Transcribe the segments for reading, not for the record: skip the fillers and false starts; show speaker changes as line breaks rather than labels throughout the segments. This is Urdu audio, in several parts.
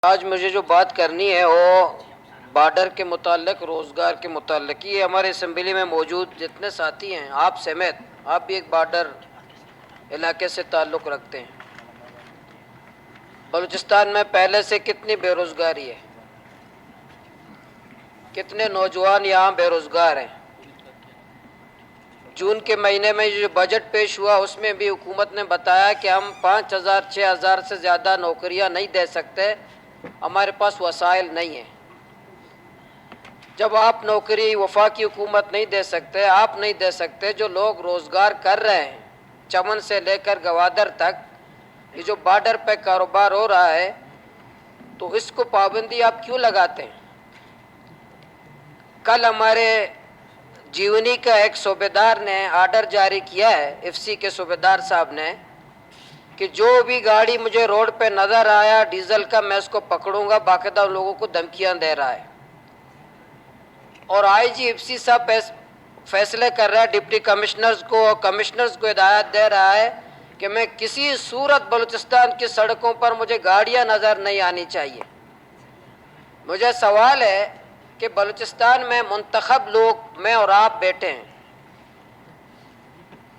آج مجھے جو بات کرنی ہے وہ بارڈر کے متعلق، روزگار کے متعلق. یہ ہمارے اسمبلی میں موجود جتنے ساتھی ہیں، آپ سمیت، آپ بھی ایک بارڈر علاقے سے تعلق رکھتے ہیں. بلوچستان میں پہلے سے کتنی بے روزگاری ہے، کتنے نوجوان یہاں بے روزگار ہیں. جون کے مہینے میں جو بجٹ پیش ہوا اس میں بھی حکومت نے بتایا کہ ہم 5,000 6,000 سے زیادہ نوکریاں نہیں دے سکتے، ہمارے پاس وسائل نہیں ہیں. جب آپ نوکری وفاقی حکومت نہیں دے سکتے، آپ نہیں دے سکتے، جو لوگ روزگار کر رہے ہیں چمن سے لے کر گوادر تک، یہ جو بارڈر پہ کاروبار ہو رہا ہے، تو اس کو پابندی آپ کیوں لگاتے ہیں؟ کل ہمارے جیونی کا ایک صوبیدار نے آرڈر جاری کیا ہے، ایف سی کے صوبیدار صاحب نے، کہ جو بھی گاڑی مجھے روڈ پہ نظر آیا ڈیزل کا میں اس کو پکڑوں گا. باقاعدہ لوگوں کو دھمکیاں دے رہا ہے. اور آئی جی ایف سی صاحب فیصلے کر رہا ہے، ڈپٹی کمشنرز کو اور کمشنرز کو ہدایت دے رہا ہے کہ میں کسی صورت بلوچستان کی سڑکوں پر مجھے گاڑیاں نظر نہیں آنی چاہیے. مجھے سوال ہے کہ بلوچستان میں منتخب لوگ، میں اور آپ بیٹھے ہیں،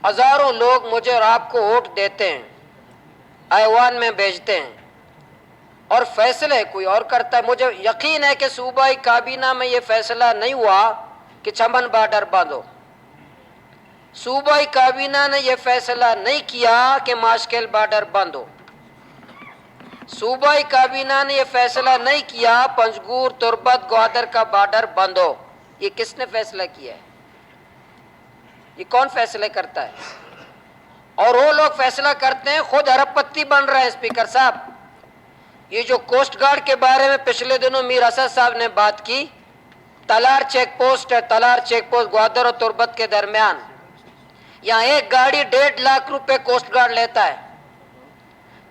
ہزاروں لوگ مجھے اور آپ کو ووٹ دیتے ہیں، ایوان میں بھیجتے ہیں، اور فیصلے کوئی اور کرتا ہے. مجھے یقین ہے کہ صوبائی کابینہ میں یہ فیصلہ نہیں ہوا کہ چمن بارڈر باندھو. صوبائی کابینہ نے یہ فیصلہ نہیں کیا کہ ماشکل بارڈر باندھو. صوبائی کابینہ نے یہ فیصلہ نہیں کیا پنجگور تربت گوادر کا بارڈر باندھو. یہ کس نے فیصلہ کیا ہے؟ یہ کون فیصلے کرتا ہے؟ اور وہ لوگ فیصلہ کرتے ہیں، خود ارب پتی بن رہے ہیں. اسپیکر صاحب، یہ جو کوسٹ گارڈ کے بارے میں پچھلے دنوں میر اسد صاحب نے بات کی، تلار چیک پوسٹ ہے، تلار چیک پوسٹ گوادر اور تربت کے درمیان، یہاں ایک گاڑی 1.5 لاکھ روپے کوسٹ گارڈ لیتا ہے.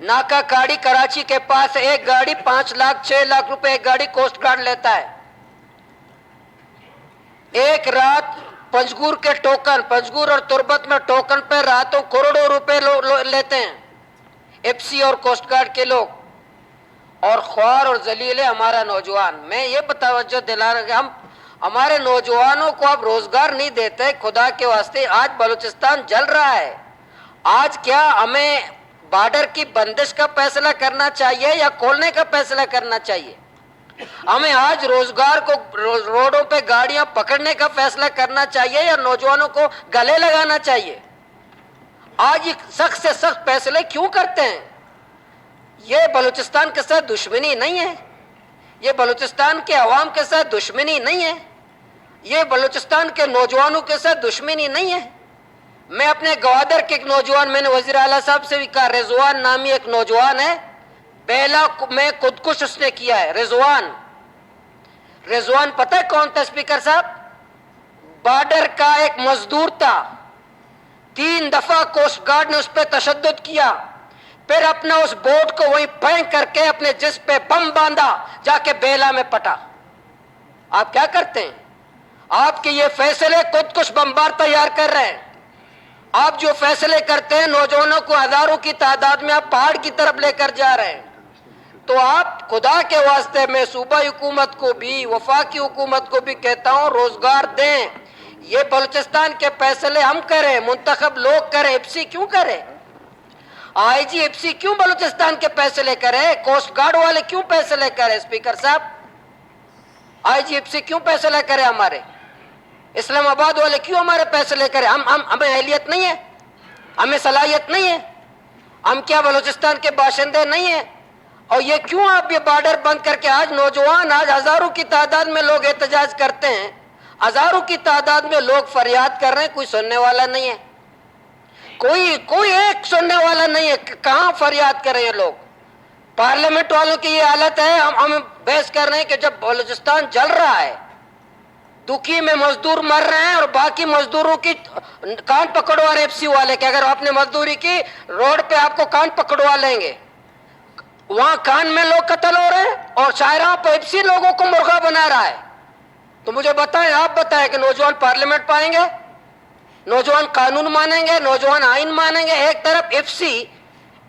ناکا کاڑی کراچی کے پاس ایک گاڑی 5 لاکھ 6 لاکھ روپے ایک گاڑی کوسٹ گارڈ لیتا ہے. ایک رات پنجگور کے ٹوکن، پنجگور اور تربت میں ٹوکن پہ راتوں کروڑوں روپے لیتے ہیں ایف سی اور کوسٹ گارڈ کے لوگ. اور خوار اور ذلیل ہے ہمارا نوجوان. میں یہ توجہ دلا رہا کہ ہم ہمارے نوجوانوں کو اب روزگار نہیں دیتے. خدا کے واسطے آج بلوچستان جل رہا ہے. آج کیا ہمیں بارڈر کی بندش کا فیصلہ کرنا چاہیے یا کھولنے کا فیصلہ کرنا چاہیے؟ ہمیں آج روزگار کو، روڈوں پہ گاڑیاں پکڑنے کا فیصلہ کرنا چاہیے یا نوجوانوں کو گلے لگانا چاہیے؟ آج یہ سخت سے سخت فیصلے کیوں کرتے ہیں؟ یہ بلوچستان کے ساتھ دشمنی نہیں ہے، یہ بلوچستان کے عوام کے ساتھ دشمنی نہیں ہے، یہ بلوچستان کے نوجوانوں کے ساتھ دشمنی نہیں ہے. میں اپنے گوادر کے ایک نوجوان، میں نے وزیر اعلیٰ صاحب سے بھی کہا، رضوان نامی ایک نوجوان ہے، بیلا میں خودکش اس نے کیا ہے. رضوان پتہ ہے کون تھا اسپیکر صاحب؟ بارڈر کا ایک مزدور تھا. 3 دفعہ کوسٹ گارڈ نے اس پہ تشدد کیا، پھر اپنا اس بوٹ کو وہیں پھینک کر کے اپنے جسم پہ بم باندھا، جا کے بیلا میں پٹا. آپ کیا کرتے ہیں؟ آپ کے یہ فیصلے خودکش بمبار تیار کر رہے ہیں. آپ جو فیصلے کرتے ہیں نوجوانوں کو ہزاروں کی تعداد میں آپ پہاڑ کی طرف لے کر جا رہے ہیں. تو آپ خدا کے واسطے میں صوبائی حکومت کو بھی، وفاقی حکومت کو بھی کہتا ہوں، روزگار دیں. یہ بلوچستان کے فیصلے ہم کریں، منتخب لوگ کریں. ایف سی کیوں کرے؟ آئی جی ایف سی کیوں بلوچستان کے فیصلے کرے؟ کوسٹ گارڈ والے کیوں فیصلے کرے؟ اسپیکر صاحب، آئی جی ایف سی کیوں فیصلہ کرے؟ ہمارے اسلام آباد والے کیوں ہمارے فیصلے کرے؟ ہمیں اہلیت نہیں ہے؟ ہمیں صلاحیت نہیں ہے؟ ہم کیا بلوچستان کے باشندے نہیں ہیں؟ اور یہ کیوں آپ یہ بارڈر بند کر کے آج نوجوان، آج ہزاروں کی تعداد میں لوگ احتجاج کرتے ہیں، ہزاروں کی تعداد میں لوگ فریاد کر رہے ہیں، کوئی سننے والا نہیں ہے، کوئی ایک سننے والا نہیں ہے. کہاں فریاد کر رہے ہیں لوگ؟ پارلیمنٹ والوں کی یہ حالت ہے. ہم بحث کر رہے ہیں کہ جب بلوچستان جل رہا ہے، دکھی میں مزدور مر رہے ہیں، اور باقی مزدوروں کی کان پکڑوا رہے ایف سی والے کہ اگر آپ نے مزدوری کی روڈ پہ آپ کو کان پکڑوا لیں گے. وہاں کان میں لوگ قتل ہو رہے ہیں اور شاہراہ پہ ایف سی لوگوں کو مرغا بنا رہا ہے. تو مجھے بتائیں، آپ بتائیں کہ نوجوان پارلیمنٹ پائیں گے؟ نوجوان قانون مانیں گے؟ نوجوان آئین مانیں گے؟ ایک طرف ایف سی